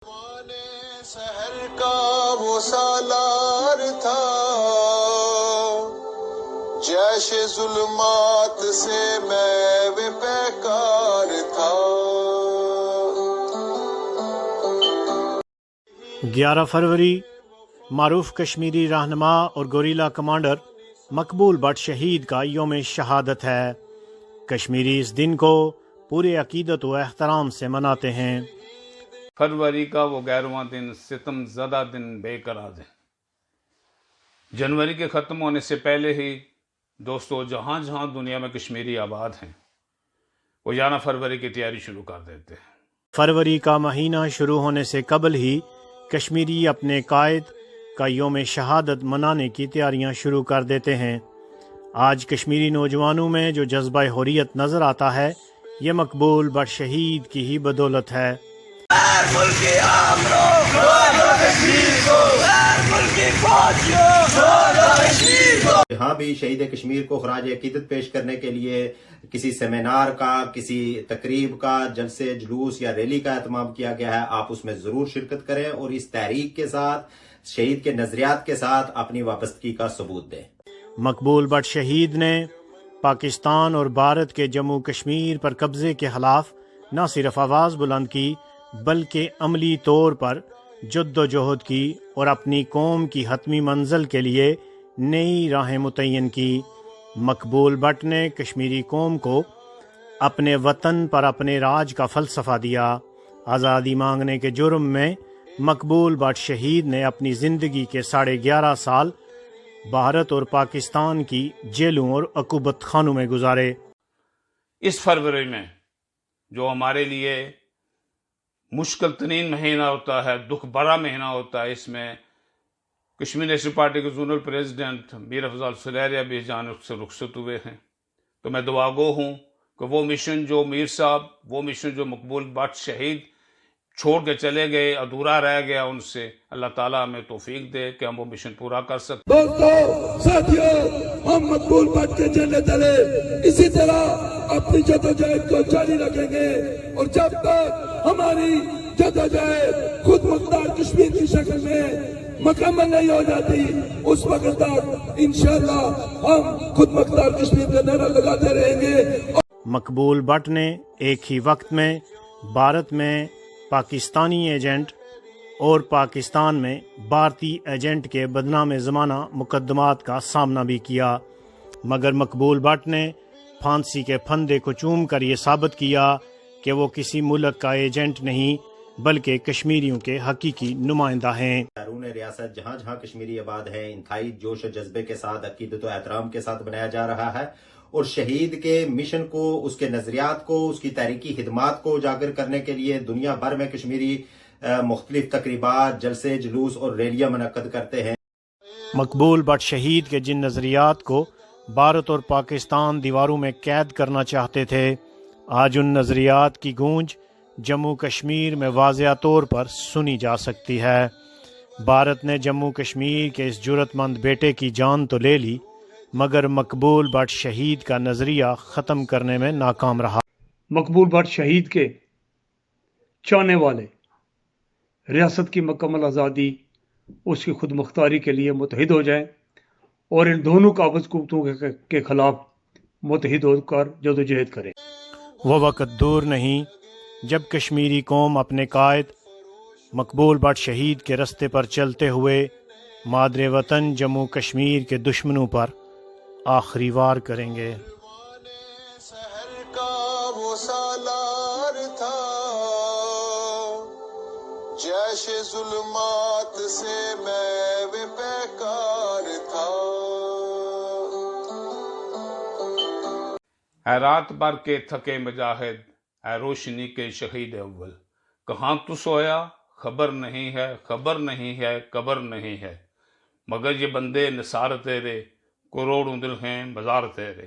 سحر کا وہ سالار تھا، جیش ظلمات سے میں پیکار تھا۔ 11 فروری معروف کشمیری رہنما اور گوریلا کمانڈر مقبول بٹ شہید کا یوم شہادت ہے۔ کشمیری اس دن کو پورے عقیدت و احترام سے مناتے ہیں۔ فروری کا وہ 11واں دن ستم زدہ دن بے قرار ہے۔ جنوری کے ختم ہونے سے پہلے ہی دوستو جہاں جہاں دنیا میں کشمیری آباد ہیں وہ 11 فروری کی تیاری شروع کر دیتے ہیں۔ فروری کا مہینہ شروع ہونے سے قبل ہی کشمیری اپنے قائد کا یوم شہادت منانے کی تیاریاں شروع کر دیتے ہیں۔ آج کشمیری نوجوانوں میں جو جذبہ حریت نظر آتا ہے یہ مقبول بٹ شہید کی ہی بدولت ہے۔ یہاں بھی شہید کشمیر کو خراج عقیدت پیش کرنے کے لیے کسی سیمینار کا، کسی تقریب کا، جلسے جلوس یا ریلی کا اہتمام کیا گیا ہے۔ آپ اس میں ضرور شرکت کریں اور اس تحریک کے ساتھ، شہید کے نظریات کے ساتھ اپنی وابستگی کا ثبوت دیں۔ مقبول بٹ شہید نے پاکستان اور بھارت کے جموں کشمیر پر قبضے کے خلاف نہ صرف آواز بلند کی بلکہ عملی طور پر جد و جہد کی اور اپنی قوم کی حتمی منزل کے لیے نئی راہیں متعین کی۔ مقبول بٹ نے کشمیری قوم کو اپنے وطن پر اپنے راج کا فلسفہ دیا۔ آزادی مانگنے کے جرم میں مقبول بٹ شہید نے اپنی زندگی کے 11.5 سال بھارت اور پاکستان کی جیلوں اور عقوبت خانوں میں گزارے۔ اس فروری میں جو ہمارے لیے مشکل ترین مہینہ ہوتا ہے، دکھ بڑا مہینہ ہوتا ہے، اس میں کشمیر نیشنل پارٹی کے زونل پریزیڈنٹ میر افضل سلیریہ بھی جانب سے رخصت ہوئے ہیں۔ تو میں دعا گو ہوں کہ وہ مشن جو میر صاحب، وہ مشن جو مقبول بٹ شہید چھوڑ کے چلے گئے، ادھورا رہ گیا، ان سے اللہ تعالیٰ ہمیں توفیق دے کہ ہم وہ مشن پورا کر سکیں۔ دوستو، ساتھیو، ہم مقبول بٹ کے جھنڈے تلے اسی طرح اپنی جدوجہد کو جاری رکھیں گے اور جب تک ہماری جدوجہد خود مختار کشمیر کی شکل میں مکمل نہیں ہو جاتی اس وقت تک انشاءاللہ ہم خود مختار کشمیر کا نعرہ لگاتے رہیں گے۔ مقبول بٹ نے ایک ہی وقت میں بھارت میں پاکستانی ایجنٹ اور پاکستان میں بھارتی ایجنٹ کے بدنام زمانہ مقدمات کا سامنا بھی کیا، مگر مقبول بٹ نے پھانسی کے پھندے کو چوم کر یہ ثابت کیا کہ وہ کسی ملک کا ایجنٹ نہیں بلکہ کشمیریوں کے حقیقی نمائندہ ہیں۔ بیرون ریاست جہاں جہاں کشمیری آباد ہیں انتہائی جوش و جذبے کے ساتھ، عقیدت و احترام کے ساتھ منایا جا رہا ہے اور شہید کے مشن کو، اس کے نظریات کو، اس کی تاریخی خدمات کو اجاگر کرنے کے لیے دنیا بھر میں کشمیری مختلف تقریبات، جلسے جلوس اور ریلیاں منعقد کرتے ہیں۔ مقبول بٹ شہید کے جن نظریات کو بھارت اور پاکستان دیواروں میں قید کرنا چاہتے تھے، آج ان نظریات کی گونج جموں کشمیر میں واضح طور پر سنی جا سکتی ہے۔ بھارت نے جموں کشمیر کے اس جرت مند بیٹے کی جان تو لے لی مگر مقبول بٹ شہید کا نظریہ ختم کرنے میں ناکام رہا۔ مقبول بٹ شہید کے چاہنے والے ریاست کی مکمل آزادی، اس کی خود مختاری کے لیے متحد ہو جائیں اور ان دونوں قابض قوتوں کے خلاف متحد ہو کر جدوجہد کریں۔ وہ وقت دور نہیں جب کشمیری قوم اپنے قائد مقبول بٹ شہید کے رستے پر چلتے ہوئے مادر وطن جموں کشمیر کے دشمنوں پر آخری وار کریں گے۔ سحر کا وہ سالار تھا، جیش ظلمات سے میں پیکار تھا۔ اے رات بھر کے تھکے مجاہد، اے روشنی کے شہید اول، کہاں تو سویا خبر نہیں ہے، خبر نہیں ہے، قبر نہیں ہے، مگر یہ بندے نثار تیرے، کروڑوں دل ہیں مزار تیرے۔